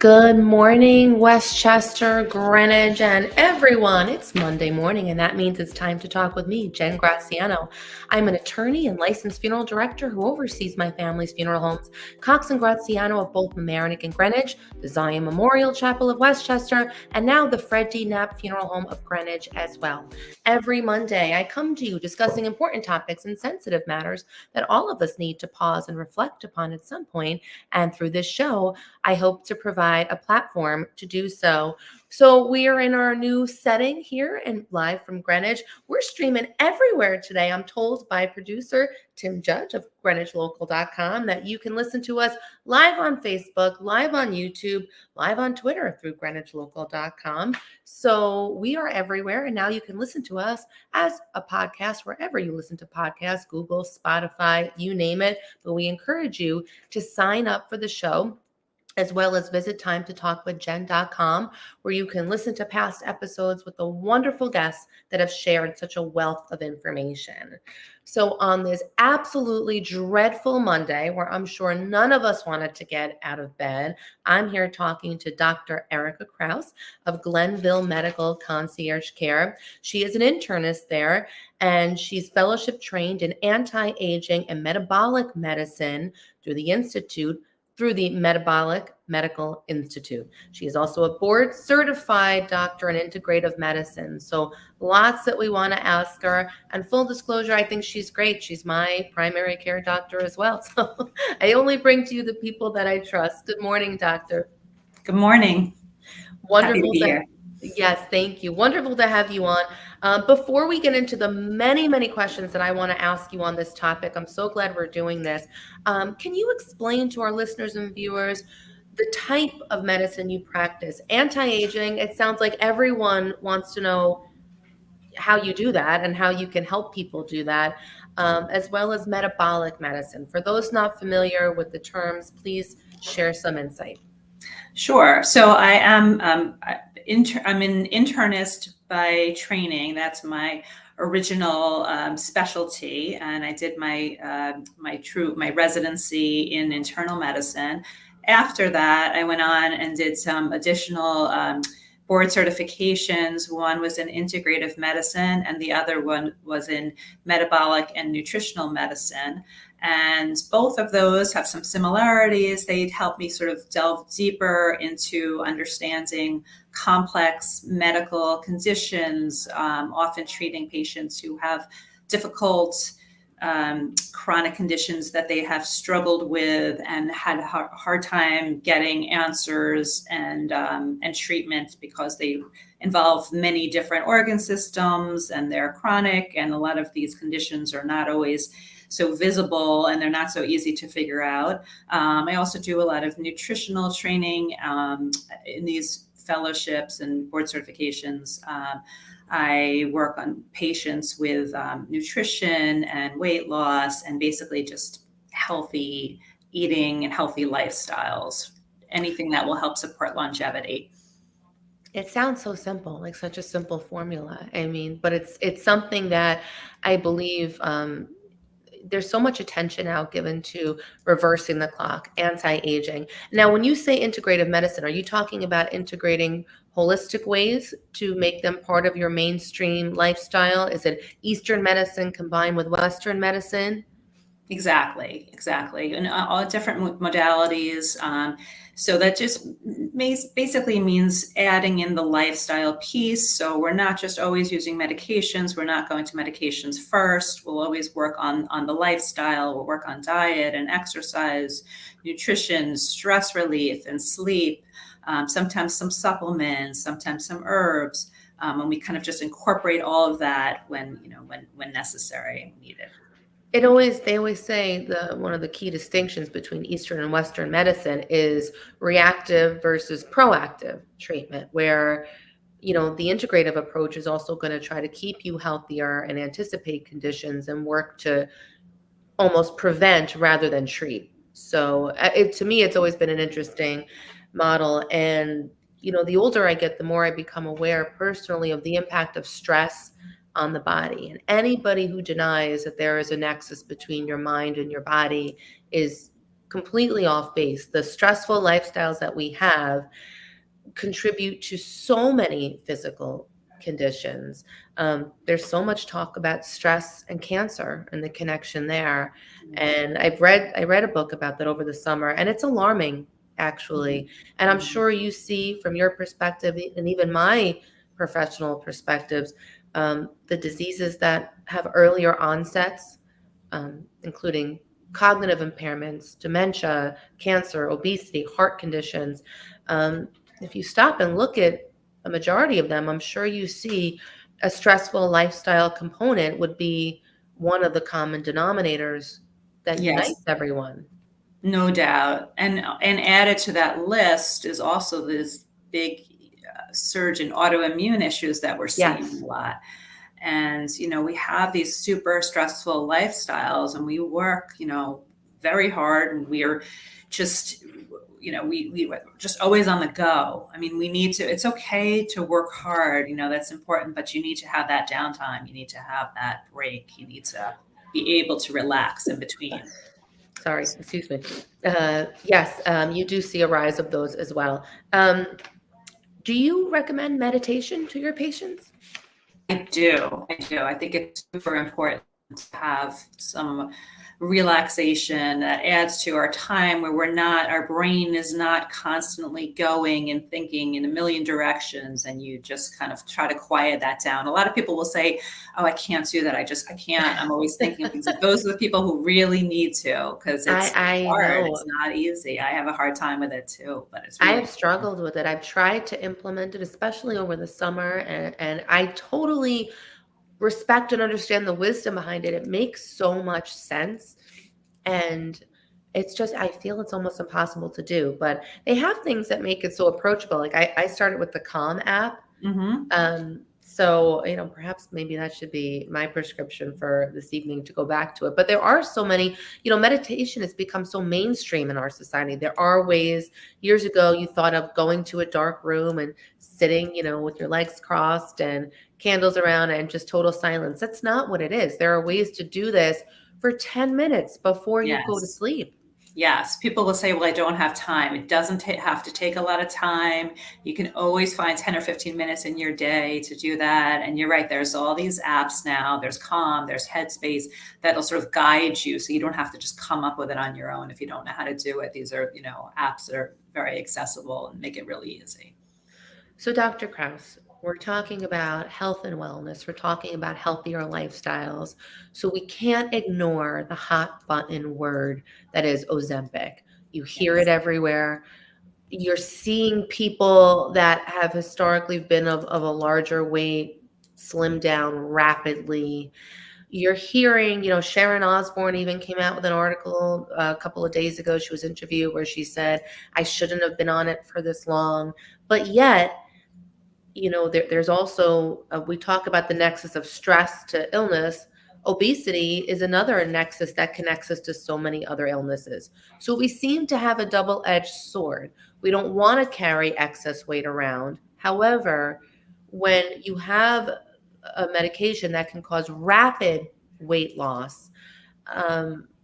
Good morning, Westchester, Greenwich, and everyone. It's Monday morning, and that means it's time to talk with me, Jen Graziano. I'm an attorney and licensed funeral director who oversees my family's funeral homes, Cox and Graziano of both Mamaroneck and Greenwich, the Zion Memorial Chapel of Westchester, and now the Fred D. Knapp Funeral Home of Greenwich as well. Every Monday, I come to you discussing important topics and sensitive matters that all of us need to pause and reflect upon at some point. And through this show, I hope to provide a platform to do so. So we are in our new setting here and live from Greenwich. We're streaming everywhere today. I'm told by producer Tim Judge of GreenwichLocal.com that you can listen to us live on Facebook, live on YouTube, live on Twitter through GreenwichLocal.com. So we are everywhere, and now you can listen to us as a podcast wherever you listen to podcasts, Google, Spotify, you name it. But we encourage you to sign up for the show, as well as visit timetotalkwithjen.com, where you can listen to past episodes with the wonderful guests that have shared such a wealth of information. So on this absolutely dreadful Monday, where I'm sure none of us wanted to get out of bed, I'm here talking to Dr. Erica Krauss of Glenville Medical Concierge Care. She is an internist there, and she's fellowship trained in anti-aging and metabolic medicine through the Metabolic Medical Institute. She is also a board certified doctor in integrative medicine. So lots that we want to ask her. And full disclosure, I think she's great. She's my primary care doctor as well. So I only bring to you the people that I trust. Good morning, doctor. Good morning. Wonderful Happy to be here. Yes, thank you. Wonderful to have you on. Before we get into the many, many questions that I want to ask you on this topic, I'm so glad we're doing this. Can you explain to our listeners and viewers the type of medicine you practice? Anti-aging, it sounds like everyone wants to know how you do that and how you can help people do that, as well as metabolic medicine. For those not familiar with the terms, please share some insight. Sure. So I am I'm an internist by training. That's my original specialty, and I did my residency in internal medicine. After that, I went on and did some additional board certifications. One was in integrative medicine, and the other one was in metabolic and nutritional medicine. And both of those have some similarities. They help me sort of delve deeper into understanding complex medical conditions, often treating patients who have difficult chronic conditions that they have struggled with and had a hard time getting answers and treatment, because they involve many different organ systems and they're chronic, and a lot of these conditions are not always so visible and they're not so easy to figure out. I also do a lot of nutritional training in these fellowships and board certifications. I work on patients with nutrition and weight loss, and basically just healthy eating and healthy lifestyles, anything that will help support longevity. It sounds so simple, like such a simple formula. I mean, but it's something that I believe there's so much attention now given to reversing the clock, anti-aging. Now, when you say integrative medicine, are you talking about integrating holistic ways to make them part of your mainstream lifestyle? Is it Eastern medicine combined with Western medicine? Exactly. And all different modalities. So that just basically means adding in the lifestyle piece. So we're not just always using medications. We're not going to medications first. We'll always work on the lifestyle. We'll work on diet and exercise, nutrition, stress relief, and sleep. Sometimes some supplements, sometimes some herbs. And we kind of just incorporate all of that when necessary and needed. They always say one of the key distinctions between Eastern and Western medicine is reactive versus proactive treatment, where, the integrative approach is also going to try to keep you healthier and anticipate conditions and work to almost prevent rather than treat. So to me, it's always been an interesting model. And, the older I get, the more I become aware personally of the impact of stress on the body. And anybody who denies that there is a nexus between your mind and your body is completely off base. The stressful lifestyles that we have contribute to so many physical conditions. There's so much talk about stress and cancer and the connection there. And I read a book about that over the summer, and it's alarming, actually. And I'm sure you see from your perspective, and even my professional perspectives, the diseases that have earlier onsets, including cognitive impairments, dementia, cancer, obesity, heart conditions. If you stop and look at a majority of them, I'm sure you see a stressful lifestyle component would be one of the common denominators that Yes, unites everyone. no doubt. And added to that list is also this big surge in autoimmune issues that we're seeing Yes. a lot. And, we have these super stressful lifestyles and we work, very hard, and we're just, we're just always on the go. I mean, it's okay to work hard, that's important, but you need to have that downtime. You need to have that break. You need to be able to relax in between. Sorry, excuse me. Yes, you do see a rise of those as well. Do you recommend meditation to your patients? I do. I do. I think it's super important to have some relaxation that adds to our time where our brain is not constantly going and thinking in a million directions, and you just kind of try to quiet that down. A lot of people will say, "Oh, I can't do that. I can't. I'm always thinking things." Like, those are the people who really need to, because it's I hard. know. It's not easy. I have a hard time with it too, but it's I really have struggled with it. I've tried to implement it, especially over the summer, and I totally respect and understand the wisdom behind it. It makes so much sense. And it's just, I feel it's almost impossible to do. But they have things that make it so approachable. Like I started with the Calm app. Mhm. So, perhaps maybe that should be my prescription for this evening to go back to it. But there are so many, meditation has become so mainstream in our society. There are ways, years ago, you thought of going to a dark room and sitting, with your legs crossed and candles around and just total silence. That's not what it is. There are ways to do this for 10 minutes before you go to Yes. sleep. Yes, people will say, "Well, I don't have time." It doesn't have to take a lot of time. You can always find 10 or 15 minutes in your day to do that. And you're right, there's all these apps now. There's Calm, there's Headspace that'll sort of guide you, so you don't have to just come up with it on your own if you don't know how to do it. These are, apps that are very accessible and make it really easy. So, Dr. Krauss, we're talking about health and wellness. We're talking about healthier lifestyles. So, we can't ignore the hot button word that is Ozempic. You hear it Yes. everywhere. You're seeing people that have historically been of a larger weight slim down rapidly. You're hearing, Sharon Osbourne even came out with an article a couple of days ago. She was interviewed where she said, I shouldn't have been on it for this long. But yet, there's also, we talk about the nexus of stress to illness. Obesity is another nexus that connects us to so many other illnesses. So we seem to have a double-edged sword. We don't want to carry excess weight around. However, when you have a medication that can cause rapid weight loss,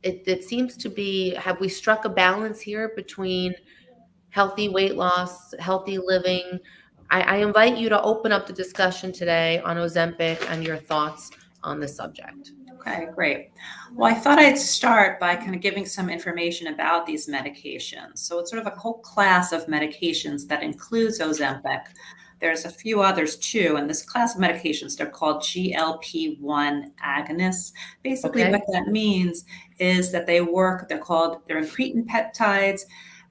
it seems to be, have we struck a balance here between healthy weight loss, healthy living? I invite you to open up the discussion today on Ozempic and your thoughts on the subject. Okay, great. Well, I thought I'd start by kind of giving some information about these medications. So it's sort of a whole class of medications that includes Ozempic. There's a few others too, and this class of medications, they're called GLP-1 agonists. Basically, Okay? what that means is that they're incretin peptides,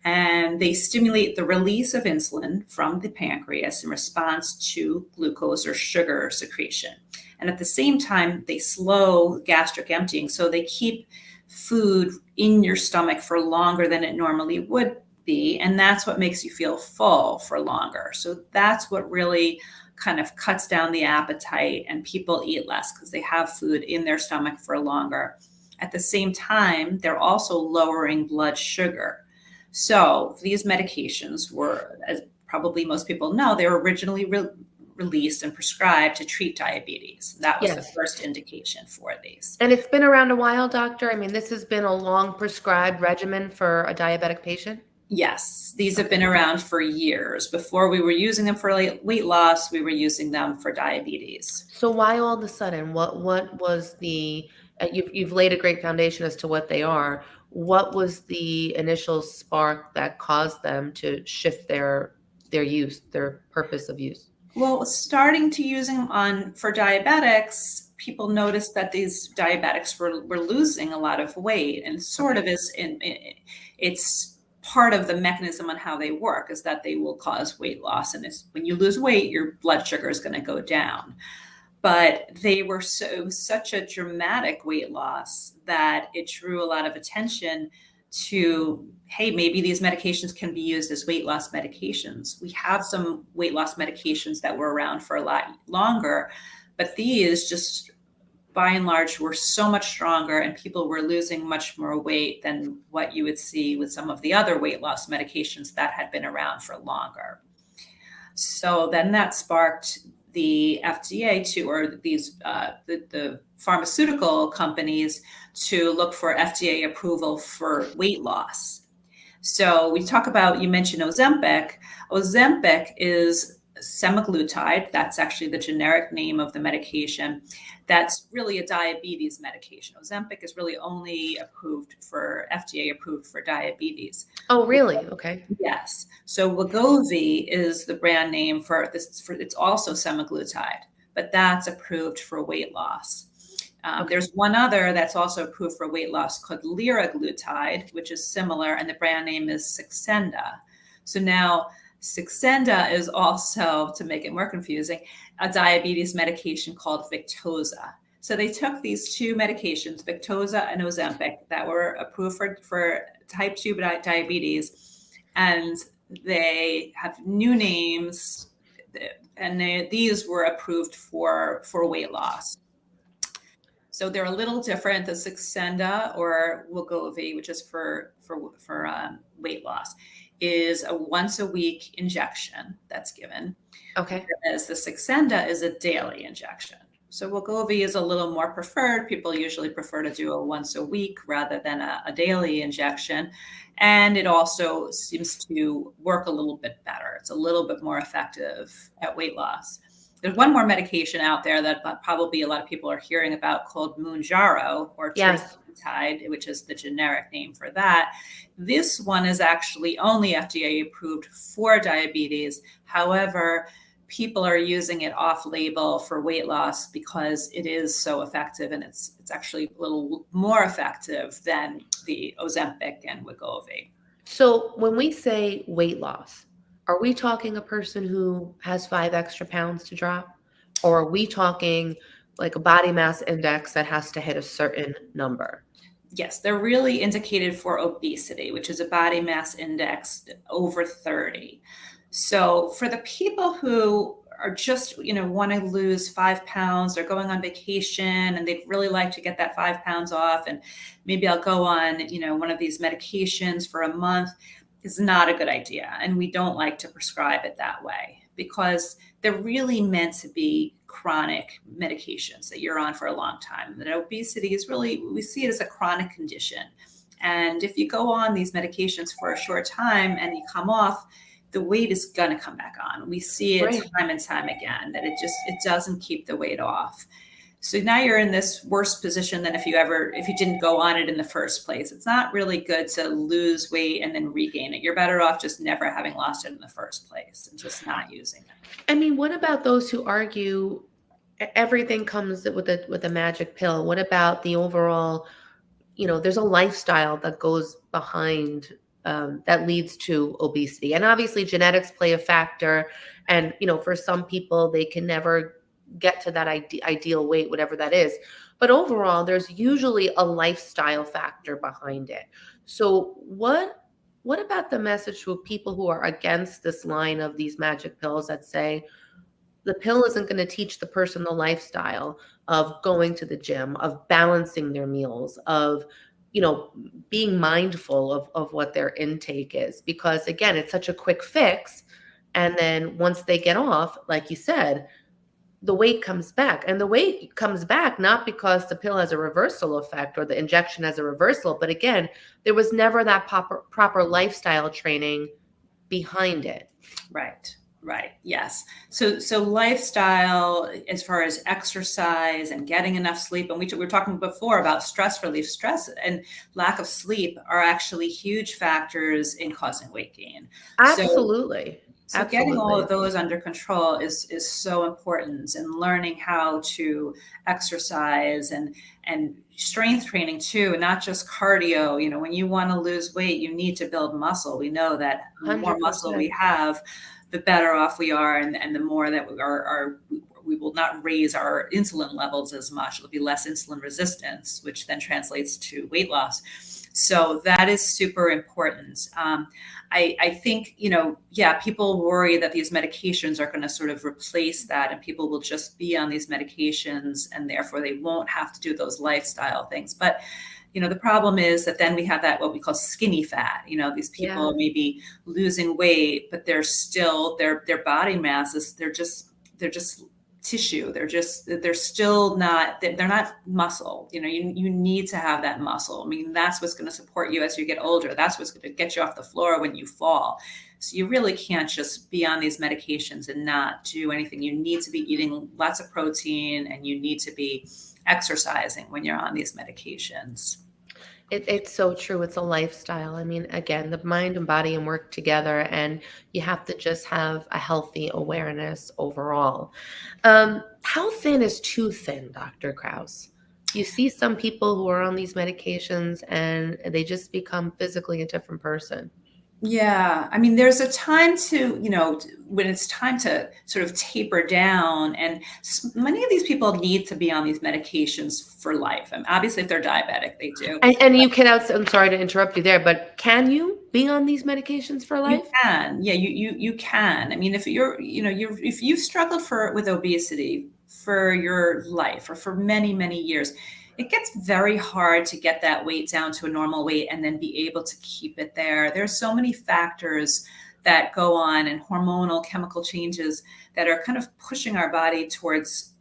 and they stimulate the release of insulin from the pancreas in response to glucose or sugar secretion. And at the same time, they slow gastric emptying. So they keep food in your stomach for longer than it normally would be. And that's what makes you feel full for longer. So that's what really kind of cuts down the appetite, and people eat less because they have food in their stomach for longer. At the same time, they're also lowering blood sugar. So these medications were, as probably most people know, they were originally released and prescribed to treat diabetes. That was the Yes. first indication for these. And it's been around a while, doctor? I mean, this has been a long prescribed regimen for a diabetic patient? Yes, these have Okay. been around for years. Before we were using them for weight loss, we were using them for diabetes. So why all of a sudden? What was the you've laid a great foundation as to what they are. What was the initial spark that caused them to shift their use, their purpose of use? Well, starting to use them for diabetics, people noticed that these diabetics were losing a lot of weight, and sort Okay. of it's part of the mechanism on how they work is that they will cause weight loss, and when you lose weight, your blood sugar is going to go down. But they were such a dramatic weight loss that it drew a lot of attention to, hey, maybe these medications can be used as weight loss medications. We have some weight loss medications that were around for a lot longer, but these just by and large were so much stronger, and people were losing much more weight than what you would see with some of the other weight loss medications that had been around for longer. So then that sparked the FDA or the pharmaceutical companies to look for FDA approval for weight loss. So we talk about, you mentioned Ozempic. Ozempic is semaglutide. That's actually the generic name of the medication. That's really a diabetes medication. Ozempic is really only FDA approved for diabetes. Oh, really? Okay. Yes. So Wegovy is the brand name for this. It's also semaglutide, but that's approved for weight loss. Okay. There's one other that's also approved for weight loss called liraglutide, which is similar, and the brand name is Saxenda. So now Saxenda is also, to make it more confusing, a diabetes medication called Victoza. So they took these two medications, Victoza and Ozempic, that were approved for type 2 diabetes, and they have new names, and these were approved for weight loss. So they're a little different. The Saxenda or Wegovy, which is for weight loss, is a once a week injection that's given. Okay. Whereas the Saxenda is a daily injection. So Wegovy is a little more preferred. People usually prefer to do a once a week rather than a daily injection. And it also seems to work a little bit better. It's a little bit more effective at weight loss. There's one more medication out there that probably a lot of people are hearing about called Mounjaro or Yes. tirzepatide, which is the generic name for that. This one is actually only FDA approved for diabetes. However, people are using it off-label for weight loss because it is so effective, and it's actually a little more effective than the Ozempic and Wegovy. So when we say weight loss, are we talking a person who has 5 extra pounds to drop? Or are we talking like a body mass index that has to hit a certain number? Yes, they're really indicated for obesity, which is a body mass index over 30. So for the people who are just, want to lose 5 pounds, they're going on vacation and they'd really like to get that 5 pounds off, and maybe I'll go on, one of these medications for a month, is not a good idea. And we don't like to prescribe it that way because they're really meant to be chronic medications that you're on for a long time. That obesity is really, we see it as a chronic condition. And if you go on these medications for a short time and you come off, the weight is going to come back on. We see it Right. time and time again, that it doesn't keep the weight off. So now you're in this worse position than if you didn't go on it in the first place. It's not really good to lose weight and then regain it. You're better off just never having lost it in the first place and just not using it. I mean, what about those who argue everything comes with a magic pill? What about the overall, there's a lifestyle that goes behind that leads to obesity. And obviously genetics play a factor. And, for some people, they can never get to that ideal weight, whatever that is. But overall, there's usually a lifestyle factor behind it. So what about the message to people who are against this line of these magic pills that say the pill isn't going to teach the person the lifestyle of going to the gym, of balancing their meals, of being mindful of what their intake is, because again, it's such a quick fix And then once they get off, like you said, the weight comes back. And the weight comes back not because the pill has a reversal effect or the injection has a reversal, but again, there was never that proper lifestyle training behind it. Right. Right. Yes. So lifestyle, as far as exercise and getting enough sleep, and we were talking before about stress relief. Stress and lack of sleep are actually huge factors in causing weight gain. So Absolutely. so getting all of Absolutely. those under control is so important, and learning how to exercise and strength training too, and not just cardio. You know, when you want to lose weight, you need to build muscle. We know that the more muscle we 100%. have, the better off we are, and the more that we will not raise our insulin levels as much. It'll be less insulin resistance, which then translates to weight loss. So that is super important. I think, yeah, people worry that these medications are going to sort of replace that, and people will just be on these medications and therefore they won't have to do those lifestyle things. But the problem is that then we have that what we call skinny fat. These Yeah. people may be losing weight, but they're still their body mass is they're just tissue. They're still not they're not muscle. You need to have that muscle. I mean, that's what's going to support you as you get older. That's what's going to get you off the floor when you fall. So you really can't just be on these medications and not do anything. You need to be eating lots of protein, and you need to be exercising when you're on these medications. It's so true. It's a lifestyle. I mean, again, the mind and body and work together, and you have to just have a healthy awareness overall. How thin is too thin, Dr. Krauss? You see some people who are on these medications and they just become physically a different person. Yeah, I mean, there's a time to, when it's time to sort of taper down, and many of these people need to be on these medications for life. And obviously, if they're diabetic, they do. And you can also, I'm sorry to interrupt you there, but can you be on these medications for You life? can, yeah, you can. I mean, if if you've struggled with obesity for your life or for many, many years, it gets very hard to get that weight down to a normal weight and then be able to keep it there. There's so many factors that go on, and hormonal chemical changes that are kind of pushing our body towards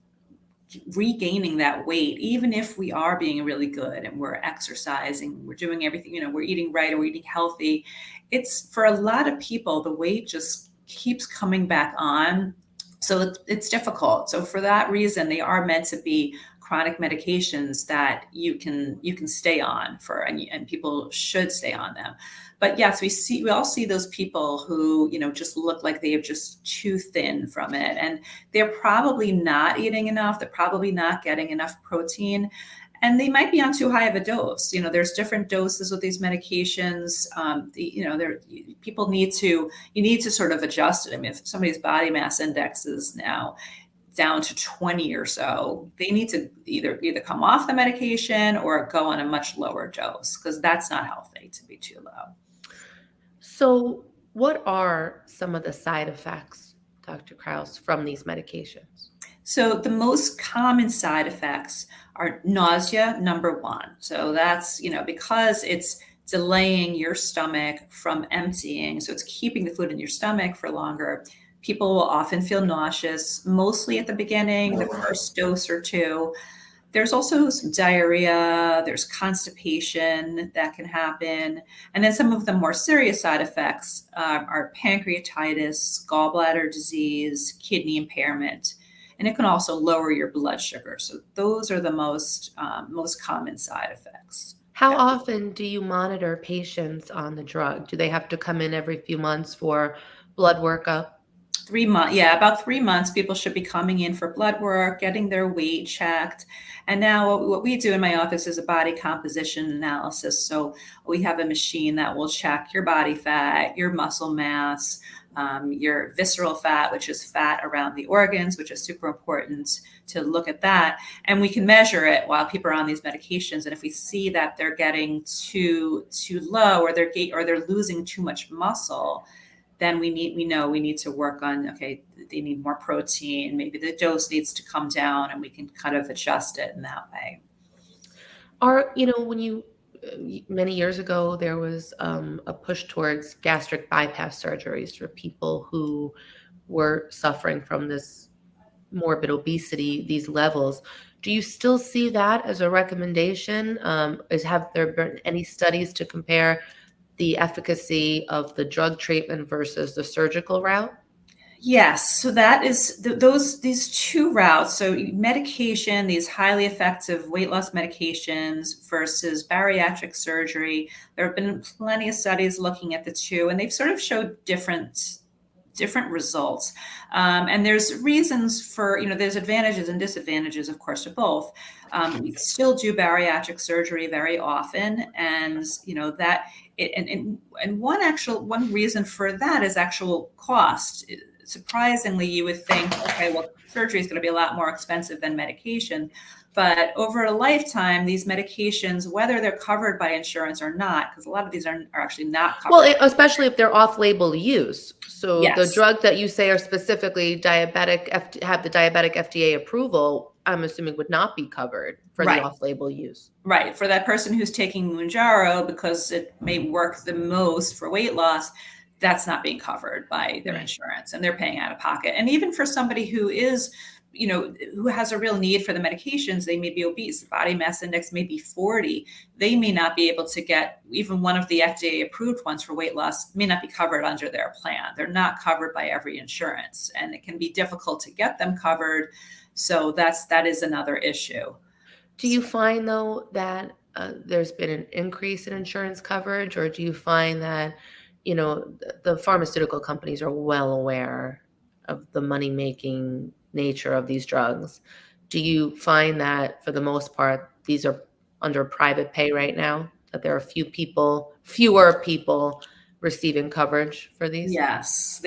regaining that weight, even if we are being really good and we're exercising, we're doing everything, we're eating right, or we're eating healthy. It's, for a lot of people, the weight just keeps coming back on. So it's difficult. So for that reason, they are meant to be chronic medications that you can stay on for, and people should stay on them. But yes, we all see those people who, just look like they are just too thin from it. And they're probably not eating enough. They're probably not getting enough protein. And they might be on too high of a dose. There's different doses with these medications. People need to sort of adjust it. I mean, if somebody's body mass index is now down to 20 or so, they need to either come off the medication or go on a much lower dose, because that's not healthy to be too low. So, what are some of the side effects, Dr. Krauss, from these medications? So the most common side effects are nausea, number one. So that's, because it's delaying your stomach from emptying. So it's keeping the food in your stomach for longer. People will often feel nauseous, mostly at the beginning, the first dose or two. There's also some diarrhea, there's constipation that can happen. And then some of the more serious side effects are pancreatitis, gallbladder disease, kidney impairment. And it can also lower your blood sugar. So those are the most common side effects. How often do you monitor patients on the drug? Do they have to come in every few months for blood workup? 3 months, yeah, about 3 months, people should be coming in for blood work, getting their weight checked. And now what we do in my office is a body composition analysis. So we have a machine that will check your body fat, your muscle mass, your visceral fat, which is fat around the organs, which is super important to look at that. And we can measure it while people are on these medications. And if we see that they're getting too low, or they're losing too much muscle, then we need to work on, okay, they need more protein, maybe the dose needs to come down, and we can kind of adjust it in that way. When you many years ago, there was a push towards gastric bypass surgeries for people who were suffering from this morbid obesity, these levels. Do you still see that as a recommendation? Have there been any studies to compare the efficacy of the drug treatment versus the surgical route? Yes, so that is these two routes. So medication, these highly effective weight loss medications versus bariatric surgery. There have been plenty of studies looking at the two, and they've sort of showed different results. And there's reasons for, there's advantages and disadvantages, of course, to both. We still do bariatric surgery very often, and that and one reason for that is actual cost. Surprisingly, you would think, okay, well, surgery is going to be a lot more expensive than medication. But over a lifetime, these medications, whether they're covered by insurance or not, because a lot of these are actually not covered. Well, especially if they're off-label use. So the Yes. drugs that you say are specifically diabetic, have the diabetic FDA approval, I'm assuming would not be covered for the Right. off-label use. Right. For that person who's taking Mounjaro because it may work the most for weight loss, that's not being covered by their insurance, and they're paying out of pocket. And even for somebody who is, who has a real need for the medications, they may be obese, the body mass index may be 40. They may not be able to get even one of the FDA approved ones for weight loss, may not be covered under their plan. They're not covered by every insurance, and it can be difficult to get them covered. So that is another issue. Do you find, though, that there's been an increase in insurance coverage, or do you find that, the pharmaceutical companies are well aware of the money-making nature of these drugs? Do you find that, for the most part, these are under private pay right now, that there are fewer people receiving coverage for these? Yes,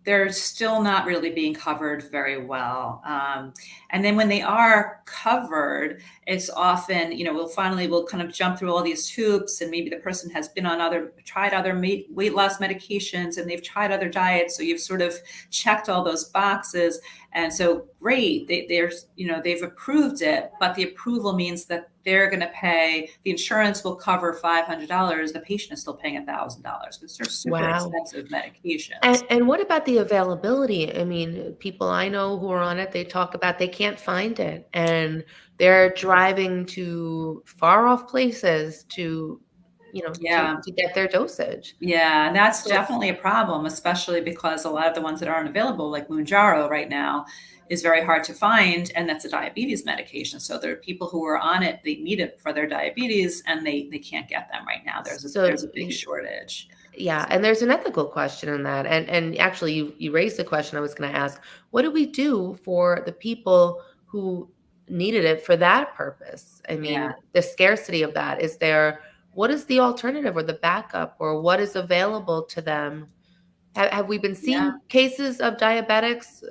they're still not really being covered very well. And then when they are covered, it's often, we'll kind of jump through all these hoops, and maybe the person has been on tried other weight loss medications, and they've tried other diets. So you've sort of checked all those boxes. And so great, they've approved it, but the approval means that they're going to pay, the insurance will cover $500. The patient is still paying $1,000 because they're super expensive medications. And what about the availability? I mean, people I know who are on it, they talk about they can't find it, and they're driving to far off places to get their dosage. Yeah, and that's definitely a problem, especially because a lot of the ones that aren't available, like Mounjaro right now, is very hard to find, and that's a diabetes medication. So there are people who are on it, they need it for their diabetes, and they can't get them right now. There's a big shortage. Yeah, and there's an ethical question in that. And actually, you raised the question I was going to ask. What do we do for the people who needed it for that purpose? I mean, the scarcity of that. What is the alternative or the backup, or what is available to them? Have we been seeing cases of diabetics,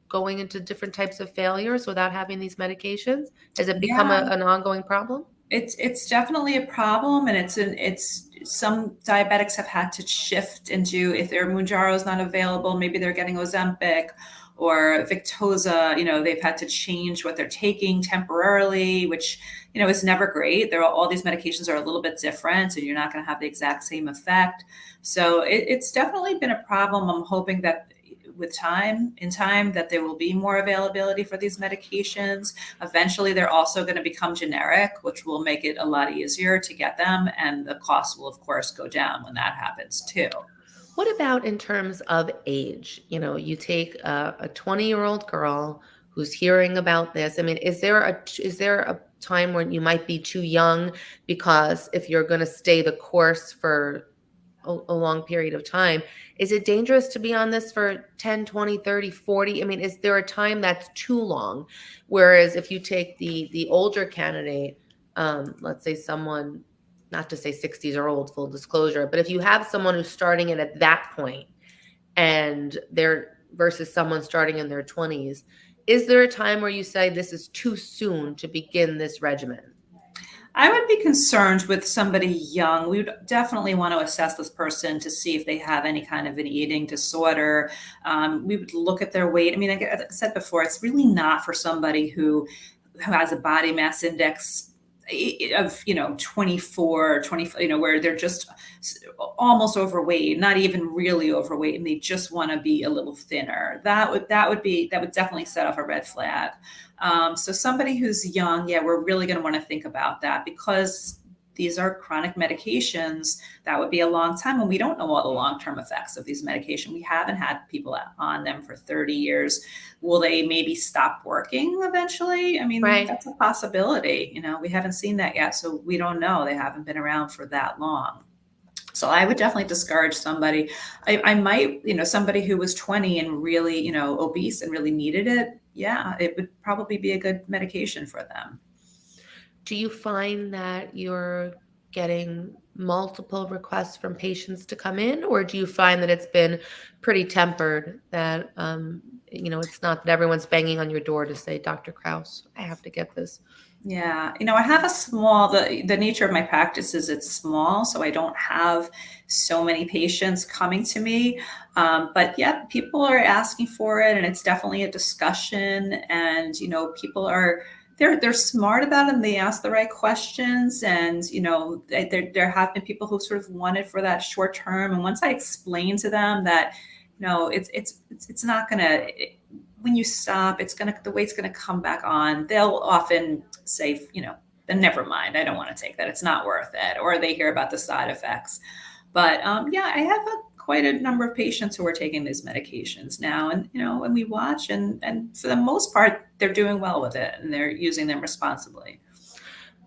going into different types of failures without having these medications? Has it become an ongoing problem? It's definitely a problem, and it's some diabetics have had to shift into, if their Mounjaro is not available, maybe they're getting Ozempic or Victoza. They've had to change what they're taking temporarily, which is never great. All these medications are a little bit different, and you're not going to have the exact same effect. So it's definitely been a problem. I'm hoping that in time that there will be more availability for these medications. Eventually, they're also going to become generic, which will make it a lot easier to get them, and the cost will, of course, go down when that happens too. What about in terms of age? You take a 20-year-old girl who's hearing about this. I mean, is there a time when you might be too young? Because if you're going to stay the course for a long period of time, is it dangerous to be on this for 10, 20, 30, 40? I mean, is there a time that's too long? Whereas if you take the older candidate, let's say someone, not to say 60s are old, full disclosure, but if you have someone who's starting it at that point, and they're versus someone starting in their 20s, is there a time where you say this is too soon to begin this regimen? I would be concerned with somebody young. We would definitely want to assess this person to see if they have any kind of an eating disorder. We would look at their weight. I mean, like I said before, it's really not for somebody who has a body mass index of, 24, 20, where they're just almost overweight, not even really overweight, and they just want to be a little thinner. That would definitely set off a red flag. So somebody who's young, yeah, we're really going to want to think about that, because these are chronic medications. That would be a long time, and we don't know all the long-term effects of these medications. We haven't had people on them for 30 years. Will they maybe stop working eventually? I mean, Right. that's a possibility. We haven't seen that yet, so we don't know. They haven't been around for that long. So I would definitely discourage somebody. I might, somebody who was 20 and really, obese and really needed it. Yeah, it would probably be a good medication for them. Do you find that you're getting multiple requests from patients to come in, or do you find that it's been pretty tempered, that it's not that everyone's banging on your door to say, Dr. Krauss, I have to get this? Yeah, I have a small, the nature of my practice is it's small, so I don't have so many patients coming to me. But yeah, people are asking for it, and it's definitely a discussion. And people are they're smart about it, and they ask the right questions. And there have been people who sort of want it for that short term. And once I explain to them that it's not gonna, when you stop, the weight's gonna come back on. They'll often say, then never mind, I don't want to take that. It's not worth it. Or they hear about the side effects. But yeah, I have quite a number of patients who are taking these medications now, and and we watch, and for the most part, they're doing well with it, and they're using them responsibly.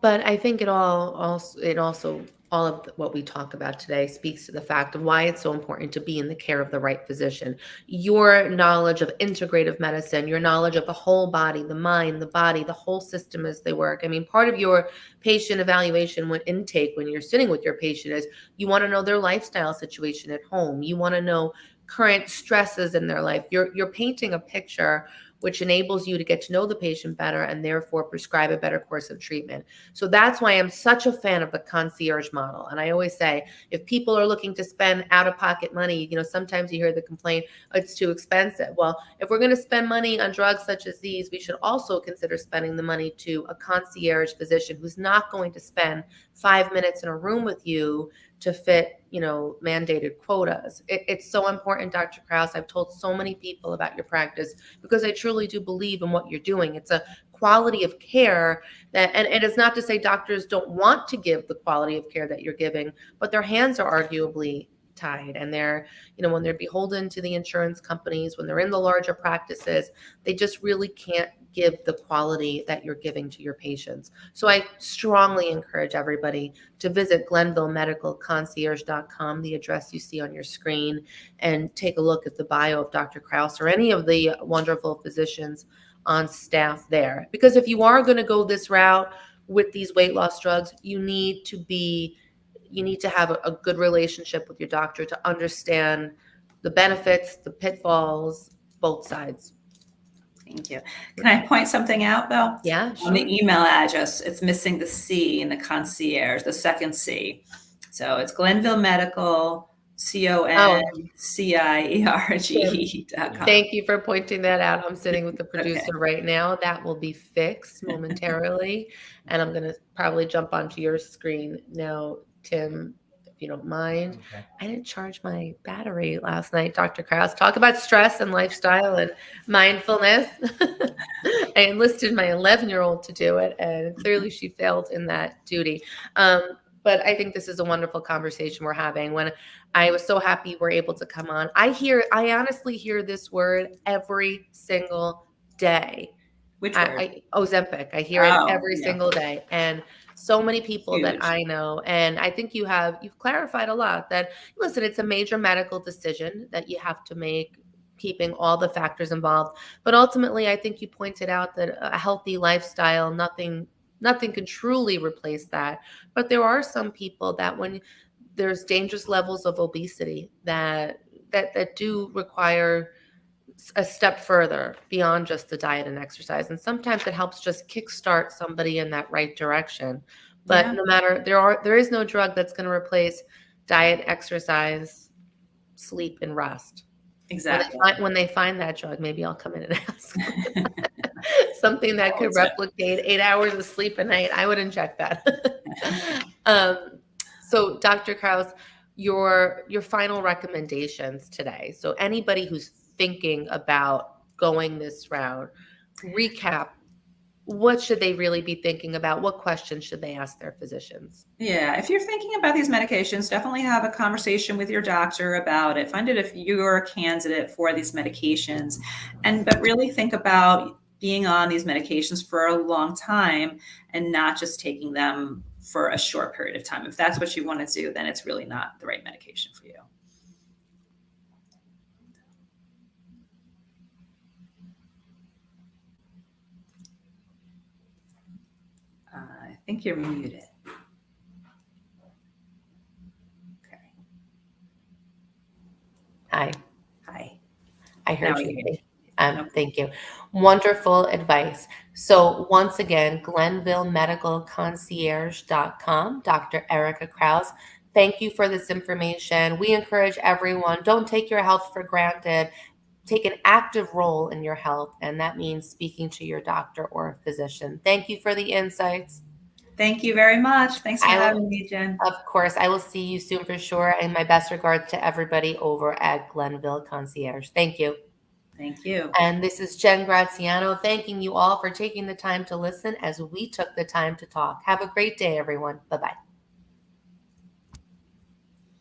But I think it also all of what we talk about today speaks to the fact of why it's so important to be in the care of the right physician. Your knowledge of integrative medicine, your knowledge of the whole body, the mind, the body, the whole system as they work. I mean, part of your patient evaluation intake when you're sitting with your patient is you want to know their lifestyle situation at home. You want to know current stresses in their life. You're painting a picture which enables you to get to know the patient better and therefore prescribe a better course of treatment. So that's why I'm such a fan of the concierge model. And I always say, if people are looking to spend out-of-pocket money, sometimes you hear the complaint, it's too expensive. Well, if we're going to spend money on drugs such as these, we should also consider spending the money to a concierge physician who's not going to spend 5 minutes in a room with you to fit, mandated quotas. It's so important, Dr. Krauss. I've told so many people about your practice because I truly do believe in what you're doing. It's a quality of care and it is not to say doctors don't want to give the quality of care that you're giving, but their hands are arguably tied, and they're, when they're beholden to the insurance companies, when they're in the larger practices, they just really can't give the quality that you're giving to your patients. So I strongly encourage everybody to visit GlenvilleMedicalConcierge.com, the address you see on your screen, and take a look at the bio of Dr. Krauss or any of the wonderful physicians on staff there. Because if you are going to go this route with these weight loss drugs, you need to have a good relationship with your doctor to understand the benefits, the pitfalls, both sides. Thank you. Can I point something out, though? Yeah, sure. On the email address, it's missing the C in the concierge, the second C. So it's Glenville Medical, CONCIERGE.com. Thank you for pointing that out. I'm sitting with the producer right now. That will be fixed momentarily. And I'm going to probably jump onto your screen now, Tim, if you don't mind. Okay. I didn't charge my battery last night, Dr. Krauss. Talk about stress and lifestyle and mindfulness. I enlisted my 11-year-old to do it, and clearly she failed in that duty. But I think this is a wonderful conversation we're having. When I was so happy we're able to come on, I honestly hear this word every single day. Which word? Ozempic. I hear it every single day. And so many people that I know, and I think you've clarified a lot that, listen, it's a major medical decision that you have to make, keeping all the factors involved. But ultimately, I think you pointed out that a healthy lifestyle, nothing can truly replace that. But there are some people that when there's dangerous levels of obesity that do require a step further beyond just the diet and exercise. And sometimes it helps just kickstart somebody in that right direction. But no matter, there is no drug that's going to replace diet, exercise, sleep, and rest. Exactly. When they find that drug, maybe I'll come in and ask. Something that could Always good. replicate 8 hours of sleep a night. I would inject that. So Dr. Krauss, your final recommendations today. So anybody who's thinking about going this route, recap, what should they really be thinking about? What questions should they ask their physicians? Yeah, if you're thinking about these medications, definitely have a conversation with your doctor about it. Find out if you're a candidate for these medications, but really think about being on these medications for a long time and not just taking them for a short period of time. If that's what you want to do, then it's really not the right medication for you. I think you're muted. Okay. Hi. Hi. I heard Now you. we hear you. Okay. Thank you. Wonderful advice. So once again, GlenvilleMedicalConcierge.com, Dr. Erica Krauss. Thank you for this information. We encourage everyone, don't take your health for granted. Take an active role in your health, and that means speaking to your doctor or physician. Thank you for the insights. Thank you very much. Thanks for I will, having me, Jen. of course, I will see you soon for sure. And my best regards to everybody over at Glenville Concierge. Thank you. Thank you. And this is Jen Graziano, thanking you all for taking the time to listen as we took the time to talk. Have a great day, everyone. Bye-bye.